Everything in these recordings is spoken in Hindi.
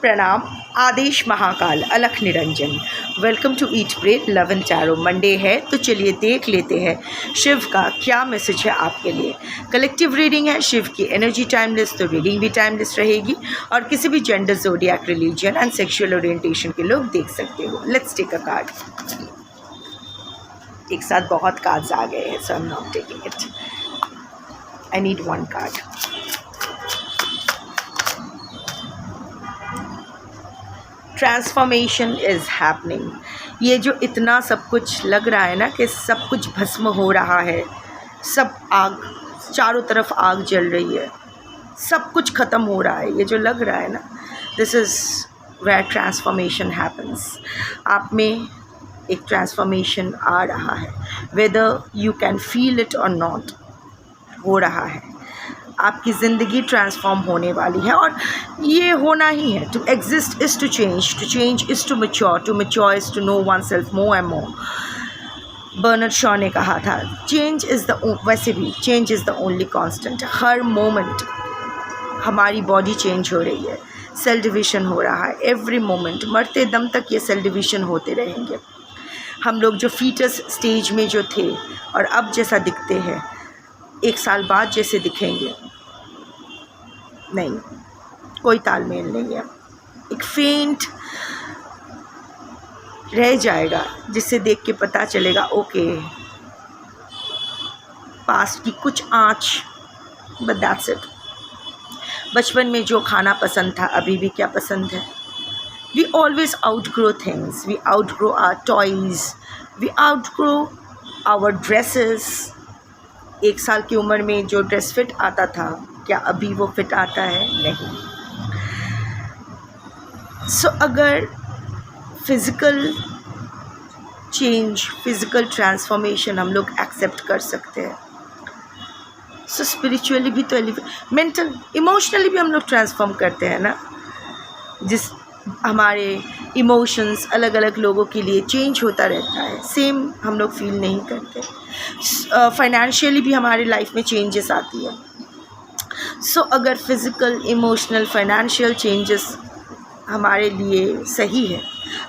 प्रणाम। आदेश महाकाल अलख निरंजन। Welcome to eat pray love and tarot. Monday है तो चलिए देख लेते हैं शिव का क्या मैसेज है आपके लिए। कलेक्टिव रीडिंग है, शिव की एनर्जी टाइमलेस, तो रीडिंग भी टाइमलेस रहेगी और किसी भी gender, zodiac, religion and sexual orientation के लोग देख सकते हो। Let's take a card. एक साथ बहुत कार्ड्स आ गए हैं, so I am not taking it. I need one card. Transformation is happening. ये जो इतना सब कुछ लग रहा है ना कि सब कुछ भस्म हो रहा है, सब आग, चारों तरफ आग जल रही है, सब कुछ ख़त्म हो रहा है, ये जो लग रहा है ना, this is where transformation happens. आप में एक ट्रांसफॉर्मेशन आ रहा है, whether you can feel it और नॉट, हो रहा है। आपकी ज़िंदगी ट्रांसफॉर्म होने वाली है और ये होना ही है। To exist is to change is to mature is to know one self more and more. Bernard Shaw ने कहा था चेंज इज़ द, वैसे भी change is the only constant. हर मोमेंट हमारी बॉडी चेंज हो रही है, सेल डिविज़न हो रहा है एवरी मोमेंट। मरते दम तक ये सेल डिविज़न होते रहेंगे। हम लोग जो फीटस स्टेज में जो थे और अब जैसा दिखते हैं, एक साल बाद जैसे दिखेंगे, नहीं, कोई तालमेल नहीं है। एक फेंट रह जाएगा जिसे देख के पता चलेगा ओके, पास्ट की कुछ आँच, बट दैट्स इट। बचपन में जो खाना पसंद था अभी भी क्या पसंद है। We always outgrow things, we outgrow our toys, we outgrow our dresses. एक साल की उम्र में जो ड्रेस फिट आता था, क्या अभी वो फिट आता है? नहीं। सो अगर फिज़िकल चेंज, फिज़िकल ट्रांसफॉर्मेशन हम लोग एक्सेप्ट कर सकते हैं, सो स्पिरिचुअली भी तो मेंटल, इमोशनली भी हम लोग ट्रांसफॉर्म करते हैं ना। जिस हमारे इमोशंस अलग अलग लोगों के लिए चेंज होता रहता है, सेम हम लोग फील नहीं करते। फाइनेंशियली भी हमारी लाइफ में चेंजेस आती है। सो अगर फिज़िकल, इमोशनल, फाइनेंशियल चेंजेस हमारे लिए सही है,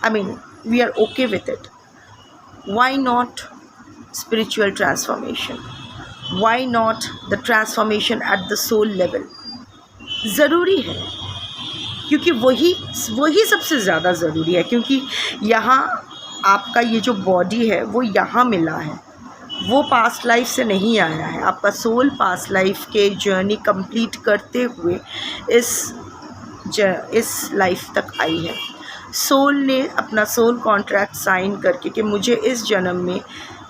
I mean we are okay with it, why not spiritual transformation? Why not the transformation at the soul level? ज़रूरी है, क्योंकि वही सबसे ज़्यादा ज़रूरी है। क्योंकि यहाँ आपका ये जो बॉडी है वो यहाँ मिला है, वो पास्ट लाइफ से नहीं आया है। आपका सोल पास्ट लाइफ के जर्नी कंप्लीट करते हुए इस लाइफ तक आई है। सोल ने अपना सोल कॉन्ट्रैक्ट साइन करके कि मुझे इस जन्म में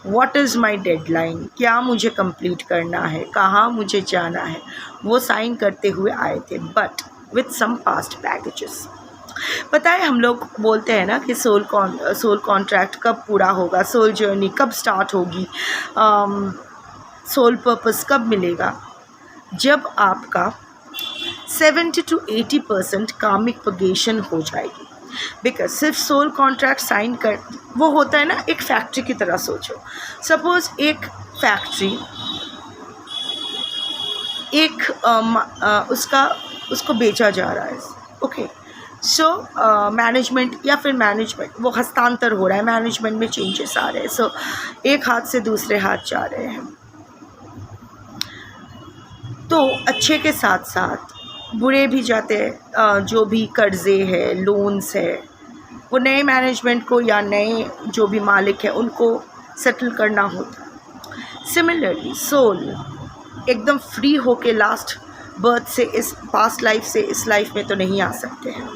व्हाट इज़ माई डेडलाइन, क्या मुझे कंप्लीट करना है, कहाँ मुझे जाना है, वो साइन करते हुए आए थे, but with some past baggages. पता है, हम लोग बोलते हैं ना कि सोल कॉन्ट्रैक्ट कब पूरा होगा, सोल जर्नी कब स्टार्ट होगी, सोल पर्पस कब मिलेगा? जब आपका 70 to 80% कार्मिक पगेशन हो जाएगी। बिकॉज सिर्फ सोल कॉन्ट्रैक्ट साइन कर, वो होता है ना एक फैक्ट्री की तरह। सोचो, सपोज़ एक फैक्ट्री, उसको बेचा जा रहा है, ओके। सो मैनेजमेंट या फिर मैनेजमेंट, वो हस्तांतर हो रहा है, मैनेजमेंट में चेंजेस आ रहे हैं। सो एक हाथ से दूसरे हाथ जा रहे हैं, तो अच्छे के साथ साथ बुरे भी जाते हैं। जो भी कर्जे है, लोन्स है, वो नए मैनेजमेंट को या नए जो भी मालिक है उनको सेटल करना होता है। सिमिलरली सोल एकदम फ्री होके लास्ट बर्थ से, इस पास्ट लाइफ से इस लाइफ में तो नहीं आ सकते हैं।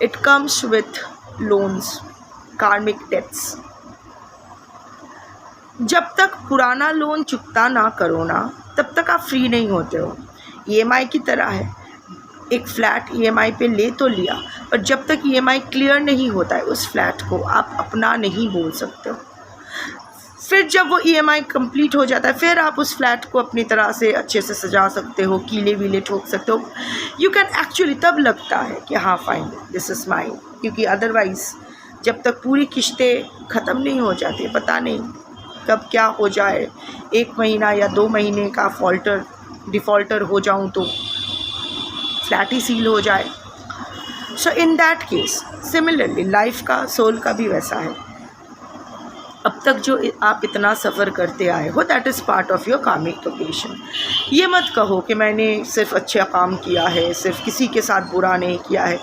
इट कम्स विथ लोन्स, कार्मिक डेट्स। जब तक पुराना लोन चुकता ना करो ना, तब तक आप फ्री नहीं होते हो। EMI की तरह है, एक फ्लैट EMI पे ले तो लिया, पर जब तक EMI क्लियर नहीं होता है उस फ्लैट को, आप अपना नहीं बोल सकते हो। फिर जब वो EMI कंप्लीट हो जाता है, फिर आप उस फ्लैट को अपनी तरह से अच्छे से सजा सकते हो, कीले वीले ठोक सकते हो। यू कैन एक्चुअली, तब लगता है कि हाँ फाइन, दिस इज़ माइन। क्योंकि अदरवाइज़ जब तक पूरी किश्तें ख़त्म नहीं हो जाती, पता नहीं कब क्या हो जाए। 1 महीना या 2 महीने का डिफ़ॉल्टर हो जाऊँ तो फ्लैट ही सील हो जाए। So in that case similarly life का, सोल का भी वैसा है। अब तक जो आप इतना सफ़र करते आए हो, that is part of your कार्मिक प्रोग्रेशन। ये मत कहो कि मैंने सिर्फ अच्छा काम किया है, सिर्फ किसी के साथ बुरा नहीं किया है।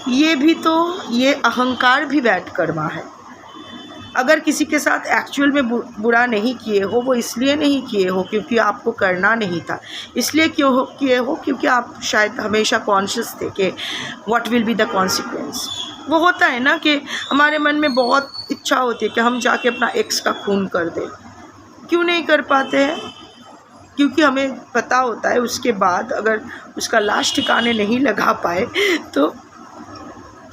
ये भी तो, ये अहंकार भी बैड कर्मा है। अगर किसी के साथ एक्चुअल में बुरा नहीं किए हो, वो इसलिए नहीं किए हो क्योंकि आपको करना नहीं था, इसलिए क्यों किए हो क्योंकि आप शायद हमेशा कॉन्शियस थे कि what will be the consequence. वो होता है ना कि हमारे मन में बहुत इच्छा होती है कि हम जाके अपना एक्स का खून कर दें। क्यों नहीं कर पाते हैं? क्योंकि हमें पता होता है उसके बाद अगर उसका लाश ठिकाने नहीं लगा पाए तो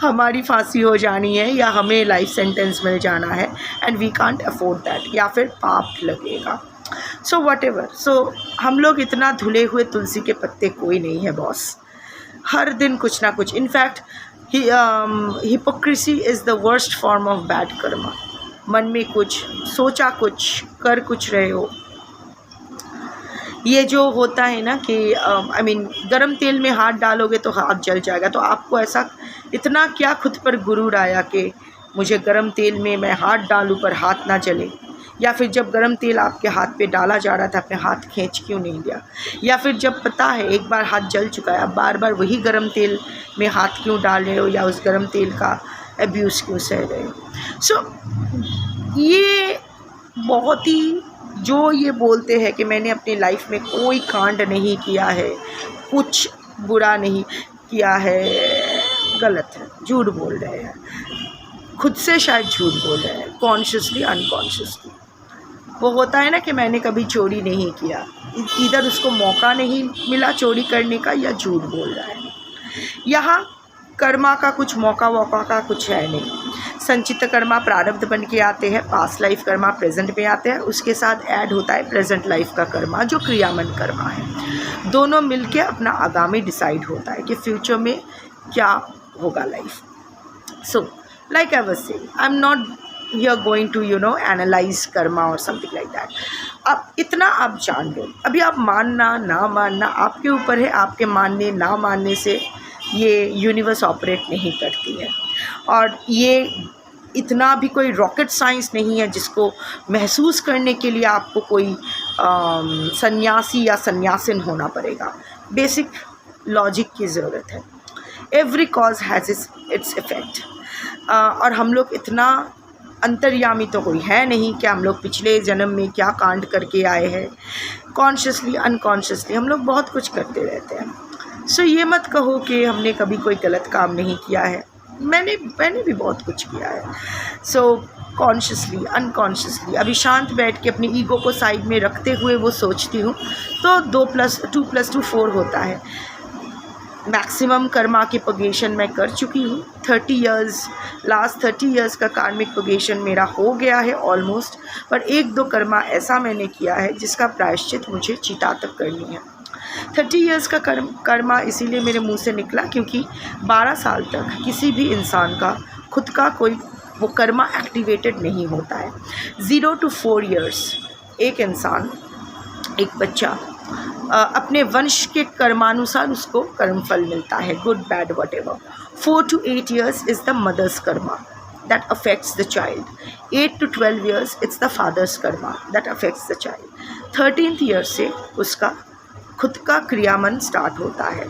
हमारी फांसी हो जानी है या हमें लाइफ सेंटेंस मिल जाना है, and we can't afford that, या फिर पाप लगेगा। So whatever. सो हम लोग इतना धुले हुए तुलसी के पत्ते कोई नहीं है बॉस। हर दिन कुछ ना कुछ, in fact hypocrisy is the worst form of bad Karma. मन में कुछ सोचा, कुछ कर कुछ रहे हो। ये जो होता है ना कि गरम तेल में हाथ डालोगे तो हाथ जल जाएगा। तो आपको ऐसा इतना क्या खुद पर गुरूर आया कि मुझे गरम तेल में मैं हाथ डालूं पर हाथ ना जले? या फिर जब गरम तेल आपके हाथ पे डाला जा रहा था, अपने हाथ खींच क्यों नहीं लिया? या फिर जब पता है एक बार हाथ जल चुका है, अब बार बार वही गरम तेल में हाथ क्यों डाल रहे हो, या उस गरम तेल का एब्यूज़ क्यों सह रहे हो? सो ये बहुत ही, जो ये बोलते हैं कि मैंने अपनी लाइफ में कोई कांड नहीं किया है, कुछ बुरा नहीं किया है, गलत है, झूठ बोल रहे हैं। खुद से शायद झूठ बोल रहे हैं, कॉन्शियसली अनकॉन्शियसली। वो होता है ना कि मैंने कभी चोरी नहीं किया, इधर उसको मौका नहीं मिला चोरी करने का, या झूठ बोल रहा है। यहाँ कर्मा का कुछ मौका वौका का कुछ है नहीं। संचित कर्मा प्रारब्ध बन के आते हैं, पास्ट लाइफ कर्मा प्रेजेंट में आते हैं, उसके साथ ऐड होता है प्रेजेंट लाइफ का कर्मा जो क्रियामन कर्मा है। दोनों मिलके अपना आगामी डिसाइड होता है कि फ्यूचर में क्या होगा life. So like I was saying, I'm not here going to analyze karma or something like that. अब इतना आप जान लो। अभी आप मानना ना मानना आपके ऊपर है, आपके मानने ना मानने से ये यूनिवर्स ऑपरेट नहीं करती है। और ये इतना भी कोई रॉकेट साइंस नहीं है जिसको महसूस करने के लिए आपको कोई सन्यासी या सन्यासिन होना पड़ेगा। बेसिक लॉजिक की ज़रूरत है। Every cause has its effect. और हम लोग इतना अंतर्यामी तो कोई है नहीं कि हम लोग पिछले जन्म में क्या कांड करके आए हैं। कॉन्शियसली अनकॉन्शियसली हम लोग बहुत कुछ करते रहते हैं। सो ये मत कहो कि हमने कभी कोई गलत काम नहीं किया है। मैंने भी बहुत कुछ किया है। सो कॉन्शियसली अनकॉन्शियसली अभी शांत बैठ के अपनी ईगो को साइड में रखते हुए वो सोचती हूँ तो 2 + 2 + 2 4 होता है। मैक्सिमम कर्मा की प्रोग्रेशन मैं कर चुकी हूँ। 30 इयर्स, लास्ट 30 इयर्स का कार्मिक प्रोग्रेशन मेरा हो गया है ऑलमोस्ट। पर 1-2 कर्मा ऐसा मैंने किया है जिसका प्रायश्चित मुझे चिता तक करनी है। 30 इयर्स का कर्मा इसीलिए मेरे मुंह से निकला क्योंकि 12 साल तक किसी भी इंसान का खुद का कोई वो कर्मा एक्टिवेटेड नहीं होता है। 0 to 4 इयर्स एक इंसान, एक बच्चा अपने वंश के कर्मानुसार उसको कर्मफल मिलता है, good bad whatever. 4 to 8 years is the mother's karma that affects the child. 8 to 12 years it's the father's karma that affects the child. 13th year से उसका खुद का क्रियामन स्टार्ट होता है।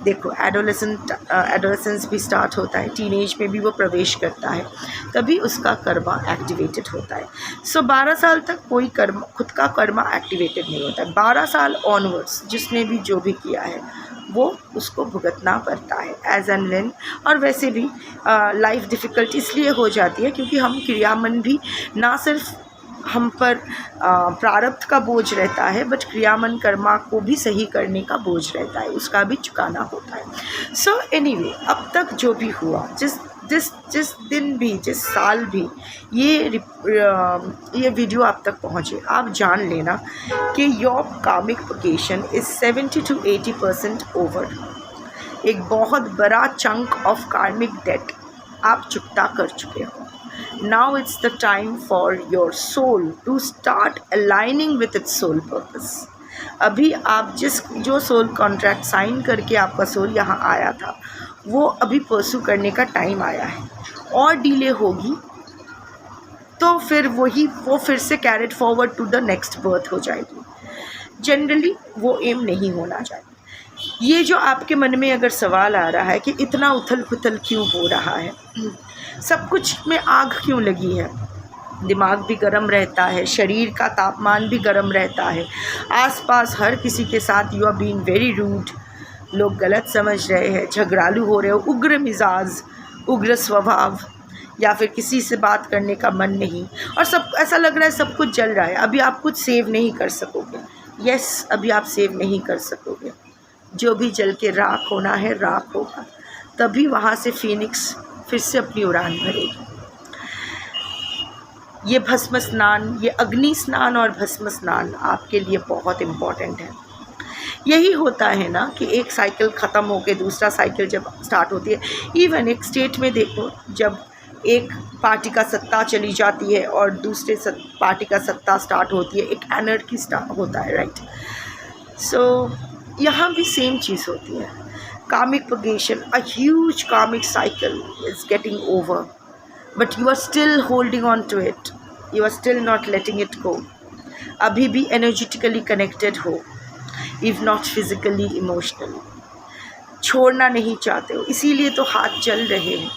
देखो एडोलेसेंस भी स्टार्ट होता है, टीनेज में भी वो प्रवेश करता है, तभी उसका कर्मा एक्टिवेटेड होता है। सो 12 साल तक कोई कर्म खुद का कर्मा एक्टिवेटेड नहीं होता है। 12 साल ऑनवर्ड्स जिसने भी जो भी किया है वो उसको भुगतना पड़ता है एज एंड व्हेन। और वैसे भी लाइफ डिफ़िकल्ट इसलिए हो जाती है क्योंकि हम क्रियामन भी ना सिर्फ हम पर प्रारब्ध का बोझ रहता है बट क्रियामन कर्मा को भी सही करने का बोझ रहता है, उसका भी चुकाना होता है। सो एनीवे, अब तक जो भी हुआ, जिस दिन भी, जिस साल भी ये वीडियो आप तक पहुँचे, आप जान लेना कि योर कार्मिक प्रोग्रेशन इज़ 70 to 80% ओवर। एक बहुत बड़ा चंक ऑफ कार्मिक डेट आप चुकता कर चुके हो। Now it's the time for your soul to start aligning with its soul purpose. अभी आप जो सोल कॉन्ट्रैक्ट साइन करके आपका सोल यहाँ आया था वो अभी परस्यू करने का टाइम आया है। और डिले होगी तो फिर वो फिर से carried forward to the next birth हो जाएगी। जनरली वो एम नहीं होना चाहिए। ये जो आपके मन में अगर सवाल आ रहा है कि इतना उथल पुथल क्यों हो रहा है, सब कुछ में आग क्यों लगी है, दिमाग भी गर्म रहता है, शरीर का तापमान भी गर्म रहता है, आसपास हर किसी के साथ you are being very rude, लोग गलत समझ रहे हैं, झगड़ालू हो रहे हो, उग्र मिजाज, उग्र स्वभाव, या फिर किसी से बात करने का मन नहीं, और सब ऐसा लग रहा है सब कुछ जल रहा है। अभी आप कुछ सेव नहीं कर सकोगे। यस, अभी आप सेव नहीं कर सकोगे। जो भी जल के राख होना है राख होगा, तभी वहाँ से फीनिक्स फिर से अपनी उड़ान भरेगी। ये भस्म स्नान, ये अग्नि स्नान और भस्म स्नान आपके लिए बहुत इम्पॉर्टेंट है। यही होता है ना कि एक साइकिल ख़त्म होकर दूसरा साइकिल जब स्टार्ट होती है, इवन एक स्टेट में देखो, जब एक पार्टी का सत्ता चली जाती है और दूसरे पार्टी का सत्ता स्टार्ट होती है, एक एनर्जी स्टार्ट होता है, राइट। सो यहाँ भी सेम चीज़ होती है। कार्मिक पगेशन, a huge karmic cycle is getting over, but you are still holding on to it, you are still not letting it go. अभी भी एनर्जेटिकली कनेक्टेड हो, इफ नॉट फिजिकली, इमोशनली, छोड़ना नहीं चाहते हो, इसीलिए तो हाथ जल रहे हैं।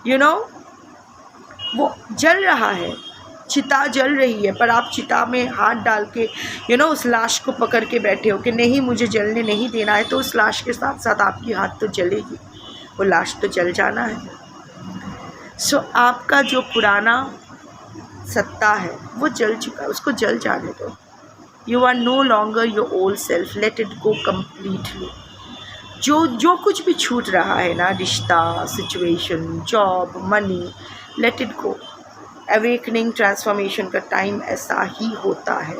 यू नो, वो जल रहा है, चिता जल रही है, पर आप चिता में हाथ डाल के उस लाश को पकड़ के बैठे हो कि नहीं मुझे जलने नहीं देना है, तो उस लाश के साथ साथ आपकी हाथ तो जलेगी, वो लाश तो जल जाना है। सो आपका जो पुराना सत्ता है वो जल चुका है, उसको जल जाने दो। You are no longer your old self, let it go completely. जो कुछ भी छूट रहा है ना, रिश्ता, situation, job, money, let it go. Awakening, transformation का टाइम ऐसा ही होता है।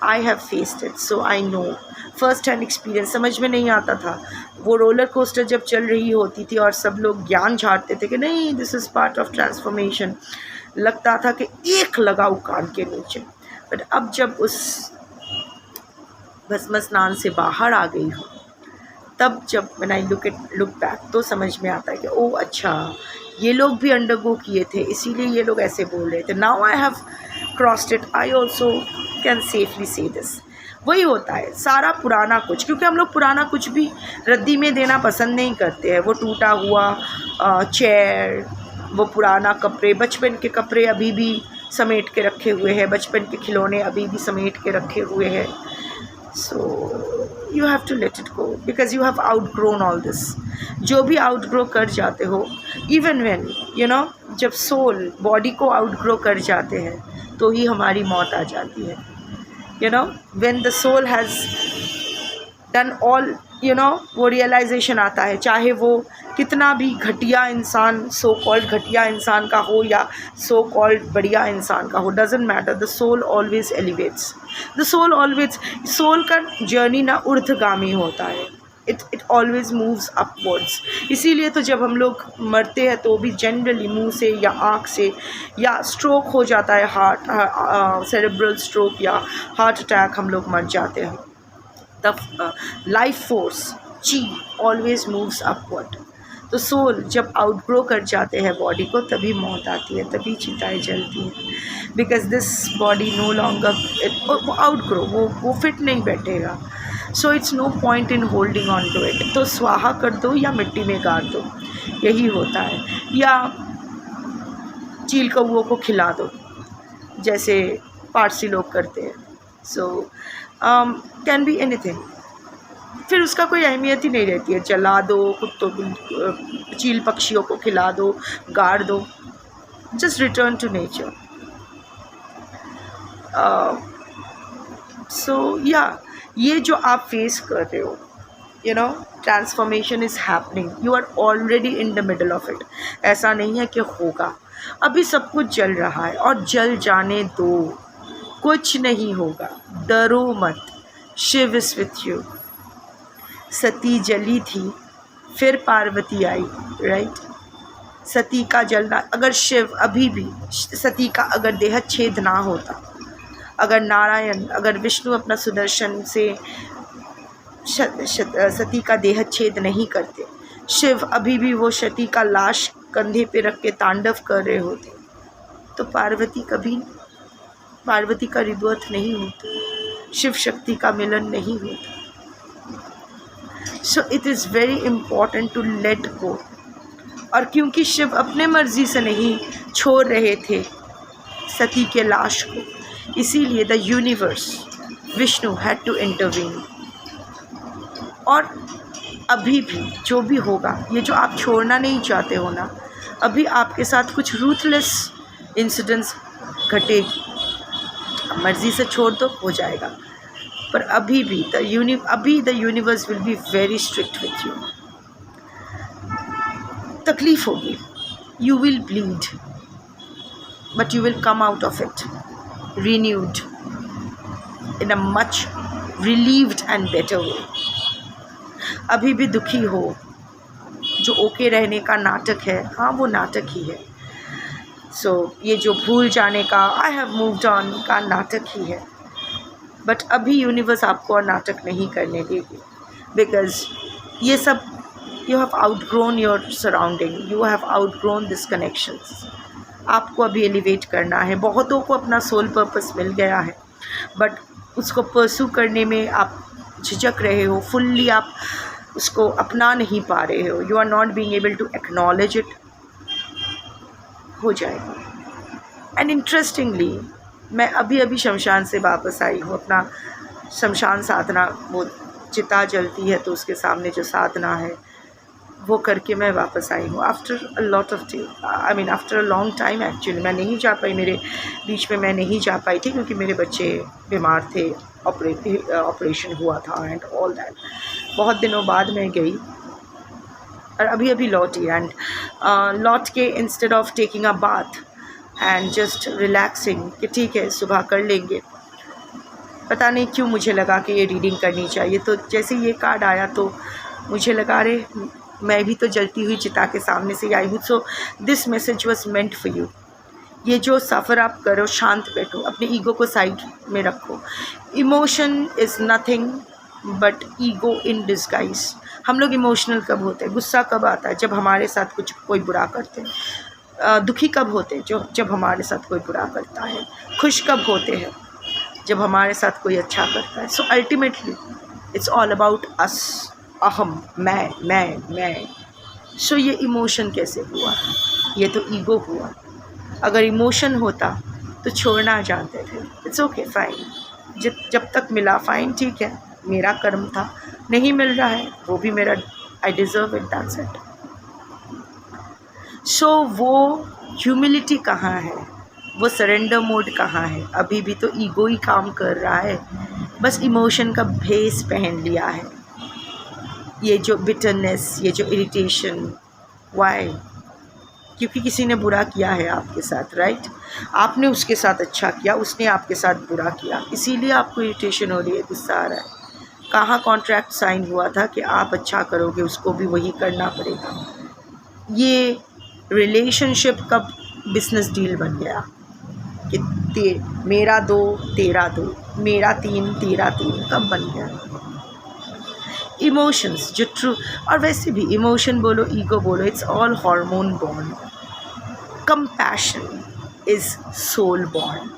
I have faced it, so I know, first hand experience. समझ में नहीं आता था वो रोलर कोस्टर जब चल रही होती थी और सब लोग ज्ञान झाड़ते थे कि नहीं this is part of transformation, लगता था कि एक लगाओ कान के नीचे। बट अब जब उस भस्म स्नान से बाहर आ गई हूँ, तब जब व्हेन आई लुक बैक तो समझ में आता है कि ओह अच्छा, ये लोग भी अंडरगो किए थे, इसीलिए ये लोग ऐसे बोल रहे थे। Now I have crossed it, I also can safely से दिस। वही होता है सारा पुराना कुछ, क्योंकि हम लोग पुराना कुछ भी रद्दी में देना पसंद नहीं करते हैं। वो टूटा हुआ चेयर, वो पुराना कपड़े, बचपन के कपड़े अभी भी समेट के रखे हुए हैं, बचपन के खिलौने अभी भी समेट के रखे हुए हैं। So you have to let it go because you have outgrown all this. जो भी outgrow कर जाते हो, even when जब soul body को outgrow कर जाते हैं तो ही हमारी मौत आ जाती है। when the soul has done all, वो realization आता है, चाहे वो कितना भी घटिया इंसान, सो कॉल्ड घटिया इंसान का हो या सो कॉल्ड बढ़िया इंसान का हो, doesn't matter, the soul always elevates, the soul always, soul का जर्नी ना ऊर्ध्वगामी होता है, इट ऑलवेज मूव्स अपवर्ड्स। इसीलिए तो जब हम लोग मरते हैं तो भी जनरली मुंह से या आँख से या स्ट्रोक हो जाता है, हार्ट सेरेब्रल स्ट्रोक या हार्ट अटैक, हम लोग मर जाते हैं। द लाइफ फोर्स ची ऑलवेज मूव्स अपवर्ड। तो सोल जब आउटग्रो कर जाते हैं बॉडी को, तभी मौत आती है, तभी चिताएं जलती हैं, because this body no longer outgrow, वो फिट नहीं बैठेगा। So it's no point in holding on to it. तो स्वाहा कर दो या मिट्टी में गाड़ दो, यही होता है। या चील कौओं को खिला दो, जैसे पारसी लोग करते हैं। सो कैन बी एनीथिंग, फिर उसका कोई अहमियत ही नहीं रहती है। जला दो, कुत्तों, चील पक्षियों को खिला दो, गाड़ दो, just return to nature. So या ये जो आप फेस कर रहे हो, transformation is happening, you are already in the middle of it. ऐसा नहीं है कि होगा, अभी सब कुछ जल रहा है और जल जाने दो, कुछ नहीं होगा, डरो मत, शिव इज़ विथ यू। सती जली थी, फिर पार्वती आई, राइट। सती का जलना, अगर शिव अभी भी, सती का अगर देह छेद ना होता, अगर नारायण, अगर विष्णु अपना सुदर्शन से सती का देह छेद नहीं करते, शिव अभी भी वो सती का लाश कंधे पे रख के तांडव कर रहे होते तो पार्वती का रिबर्थ नहीं होता, शिव शक्ति का मिलन नहीं होता। So it is very important to let go. और क्योंकि शिव अपने मर्जी से नहीं छोड़ रहे थे सती के लाश को, इसीलिए the universe Vishnu had to intervene. और अभी भी जो भी होगा, ये जो आप छोड़ना नहीं चाहते हो ना, अभी आपके साथ कुछ रूथलेस इंसिडेंट्स घटेगी, मर्जी से छोड़ दो हो जाएगा, पर अभी the universe will be very strict with you. तकलीफ होगी, you will bleed, but you will come out of it renewed in a much relieved and better way। अभी भी दुखी हो, जो ओके रहने का नाटक है, हाँ वो नाटक ही है। सो ये जो भूल जाने का आई हैव मूव्ड ऑन का नाटक ही है, बट अभी यूनिवर्स आपको और नाटक नहीं करने देगी, बिकॉज ये सब you have outgrown your surrounding, you have outgrown this connections. आपको अभी एलिवेट करना है। बहुतों को अपना सोल पर्पस मिल गया है, बट उसको परस्यू करने में आप झिझक रहे हो, फुल्ली आप उसको अपना नहीं पा रहे हो, you are not being able to acknowledge it. हो जाएगा। एंड इंटरेस्टिंगली मैं अभी शमशान से वापस आई हूँ। अपना शमशान साधना, वो चिता जलती है तो उसके सामने जो साधना है वो करके मैं वापस आई हूँ after a lot of after a long time. Actually मैं नहीं जा पाई, मेरे बीच में मैं नहीं जा पाई थी क्योंकि मेरे बच्चे बीमार थे, ऑपरेशन हुआ था एंड ऑल दैट। बहुत दिनों बाद मैं गई और अभी लौटी, एंड लौट के instead of taking a bath and just relaxing कि ठीक है सुबह कर लेंगे, पता नहीं क्यों मुझे लगा कि ये रीडिंग करनी चाहिए। तो जैसे ये कार्ड आया तो मुझे लगा रे मैं भी तो जलती हुई चिता के सामने से आई हूँ। So this message was meant for you. ये जो सफ़र आप करो, शांत बैठो, अपने ईगो को साइड में रखो। Emotion is nothing but ego in disguise. हम लोग इमोशनल कब होते हैं? गुस्सा कब आता है? जब हमारे साथ कोई बुरा करते हैं। दुखी कब होते हैं? जब हमारे साथ कोई बुरा करता है। खुश कब होते हैं? जब हमारे साथ कोई अच्छा करता है। So ultimately it's all about us, अहम, मैं। सो ये इमोशन कैसे हुआ? ये तो ईगो हुआ। अगर इमोशन होता तो छोड़ना जानते थे। इट्स ओके, फाइन, जब तक मिला फाइन, ठीक है, मेरा कर्म था। नहीं मिल रहा है वो भी मेरा, I deserve it, that's it. So वो ह्यूमिलिटी कहाँ है? वो सरेंडर मोड कहाँ है? अभी भी तो ईगो ही काम कर रहा है, बस इमोशन का भेस पहन लिया है। ये जो बिटरनेस, ये जो इरिटेशन, वाई? क्योंकि किसी ने बुरा किया है आपके साथ, राइट? आपने उसके साथ अच्छा किया, उसने आपके साथ बुरा किया, इसीलिए आपको इरिटेशन हो रही है, गुस्सा आ रहा है। कहाँ कॉन्ट्रैक्ट साइन हुआ था कि आप अच्छा करोगे, उसको भी वही करना पड़ेगा? ये रिलेशनशिप कब बिजनेस डील बन गया कि मेरा 2 तेरा 2, मेरा 3 तेरा 3, कब बन गया? इमोशंस जो ट्रू, और वैसे भी इमोशन बोलो, ईगो बोलो, it's all hormone born. Compassion is soul born.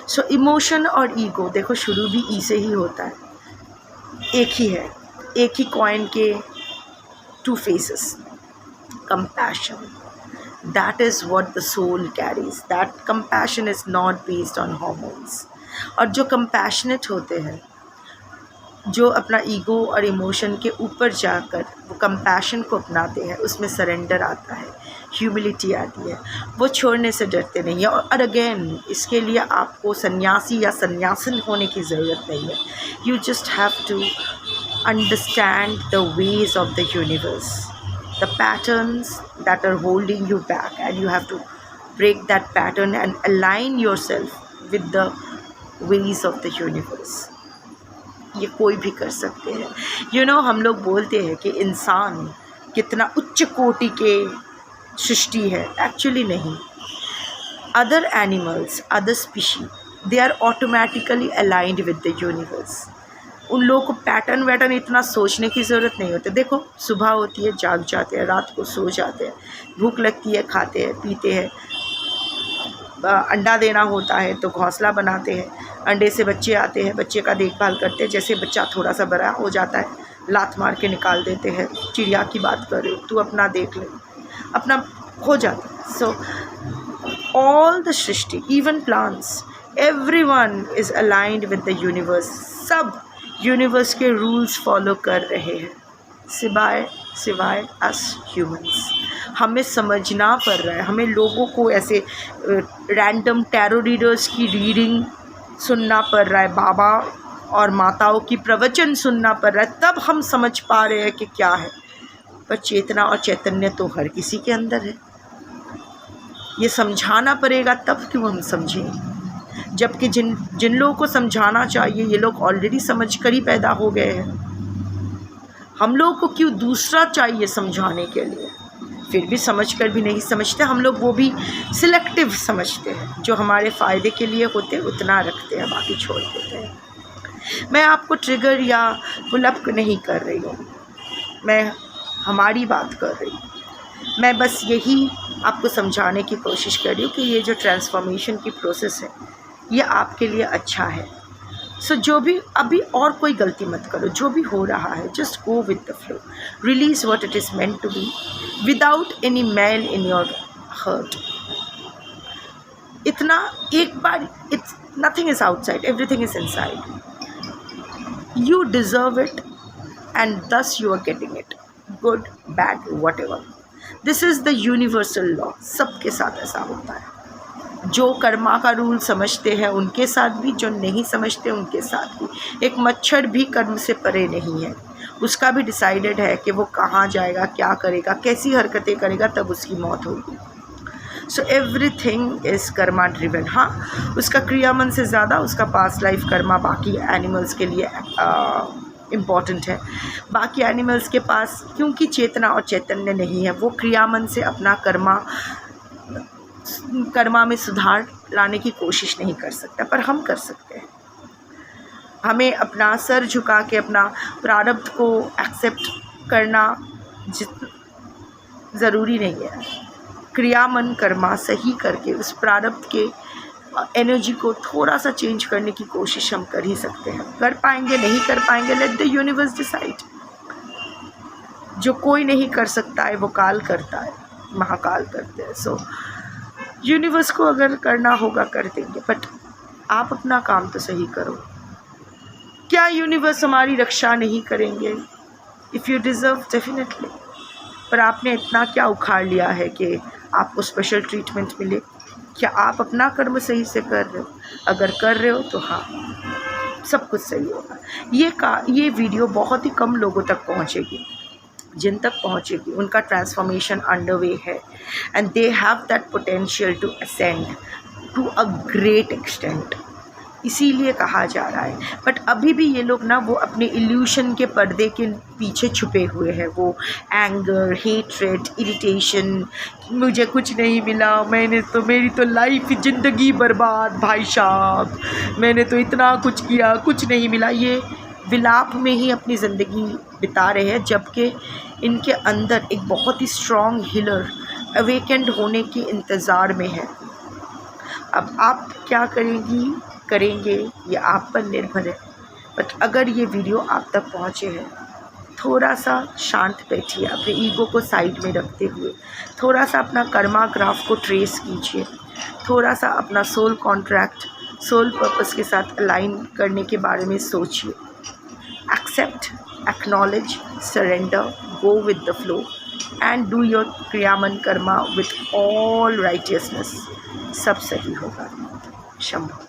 So emotion और ईगो देखो शुरू भी ई से ही होता है, एक ही है, एक ही कॉइन के 2 faces. Compassion, that is what the soul carries. That compassion is not based on hormones. और जो compassionate होते हैं, जो अपना ईगो और इमोशन के ऊपर जाकर वो कंपैशन को अपनाते हैं, उसमें सरेंडर आता है, ह्यूमिलिटी आती है, वो छोड़ने से डरते नहीं है। और अगेन इसके लिए आपको सन्यासी या सन्यासिन होने की ज़रूरत नहीं है। You just have to understand the ways of the universe, the patterns that are holding you back, and you have to break that pattern and align yourself with the ways of the universe. ये कोई भी कर सकते हैं। You know, हम लोग बोलते हैं कि इंसान कितना उच्च कोटि के सृष्टि है, एक्चुअली नहीं। Other animals, other species, they are automatically aligned with the universe. उन लोगों को पैटर्न वैटर्न इतना सोचने की ज़रूरत नहीं होती। देखो, सुबह होती है जाग जाते हैं, रात को सो जाते हैं, भूख लगती है खाते हैं पीते हैं, अंडा देना होता है तो घोंसला बनाते हैं, अंडे से बच्चे आते हैं, बच्चे का देखभाल करते हैं, जैसे बच्चा थोड़ा सा बड़ा हो जाता है लात मार के निकाल देते हैं। चिड़िया की बात कर रहे हो, तू अपना देख ले, अपना हो जाता है। So all the Srishti, even plants, everyone is aligned with the universe. सब यूनिवर्स के रूल्स फॉलो कर रहे हैं, सिवाय अस ह्यूमंस। हमें समझना पड़ रहा है, हमें लोगों को ऐसे रैंडम टैरो रीडर्स की रीडिंग सुनना पड़ रहा है, बाबा और माताओं की प्रवचन सुनना पड़ रहा है, तब हम समझ पा रहे हैं कि क्या है। पर चेतना और चैतन्य तो हर किसी के अंदर है, ये समझाना पड़ेगा तब क्यों हम समझें। जबकि जिन लोगों को समझाना चाहिए ये लोग ऑलरेडी समझ कर ही पैदा हो गए हैं। हम लोगों को क्यों दूसरा चाहिए समझाने के लिए, फिर भी समझ कर भी नहीं समझते हम लोग, वो भी सिलेक्टिव समझते हैं। जो हमारे फ़ायदे के लिए होते उतना रखते हैं, बाकी छोड़ देते हैं। मैं आपको ट्रिगर या पुलअप नहीं कर रही हूँ, मैं हमारी बात कर रही हूँ। मैं बस यही आपको समझाने की कोशिश कर रही हूँ कि ये जो ट्रांसफॉर्मेशन की प्रोसेस है ये आपके लिए अच्छा है। सो जो भी अभी और कोई गलती मत करो, जो भी हो रहा है just go with the flow, release what it is meant to be without any मैल इन योर हर्ट। इतना एक बार, it's nothing is outside, everything is inside. You deserve it and thus you are getting it, good bad whatever. This is the universal law, सबके साथ ऐसा होता है। जो कर्मा का रूल समझते हैं उनके साथ भी, जो नहीं समझते उनके साथ भी। एक मच्छर भी कर्म से परे नहीं है, उसका भी डिसाइडेड है कि वो कहाँ जाएगा, क्या करेगा, कैसी हरकतें करेगा, तब उसकी मौत होगी। So everything is Karma driven. हाँ, उसका क्रियामन से ज़्यादा उसका पास्ट लाइफ कर्मा बाकी एनिमल्स के लिए इम्पॉर्टेंट है। बाकी एनिमल्स के पास क्योंकि चेतना और चैतन्य नहीं है, वो क्रियामन से अपना कर्मा में सुधार लाने की कोशिश नहीं कर सकता, पर हम कर सकते हैं। हमें अपना सर झुका के अपना प्रारब्ध को एक्सेप्ट करना ज़रूरी नहीं है। क्रियामन कर्मा सही करके उस प्रारब्ध के एनर्जी को थोड़ा सा चेंज करने की कोशिश हम कर ही सकते हैं। कर पाएंगे नहीं कर पाएंगे, लेट द यूनिवर्स डिसाइड। जो कोई नहीं कर सकता है वो काल करता है, महाकाल करते हैं। सो यूनिवर्स को अगर करना होगा कर देंगे, बट आप अपना काम तो सही करो। क्या यूनिवर्स हमारी रक्षा नहीं करेंगे? If you deserve definitely. पर आपने इतना क्या उखाड़ लिया है कि आपको स्पेशल ट्रीटमेंट मिले? क्या आप अपना कर्म सही से कर रहे हो? अगर कर रहे हो तो हाँ, सब कुछ सही होगा। ये वीडियो बहुत ही कम लोगों तक पहुँचेगी। जिन तक पहुँचेगी उनका ट्रांसफॉर्मेशन अंडरवे है, and they have that potential to ascend to a great extent. इसीलिए कहा जा रहा है। बट अभी भी ये लोग ना वो अपने इल्यूशन के पर्दे के पीछे छुपे हुए हैं। वो एंगर, हेट्रेड, इरिटेशन, मुझे कुछ नहीं मिला, मेरी तो लाइफ, ज़िंदगी बर्बाद, भाई साहब मैंने तो इतना कुछ किया, कुछ नहीं मिला। ये विलाप में ही अपनी ज़िंदगी बिता रहे हैं, जबकि इनके अंदर एक बहुत ही स्ट्रॉन्ग हीलर अवेकेंड होने के इंतज़ार में है। अब आप क्या करेंगे ये आप पर निर्भर है। बट अगर ये वीडियो आप तक पहुँचे हैं, थोड़ा सा शांत बैठिए, अपने ईगो को साइड में रखते हुए थोड़ा सा अपना कर्मा ग्राफ को ट्रेस कीजिए, थोड़ा सा अपना सोल कॉन्ट्रैक्ट, सोल पर्पस के साथ अलाइन करने के बारे में सोचिए। Accept, acknowledge, surrender, go with the flow and do your kriyaman karma with all righteousness. सब सही होगा। शंभू।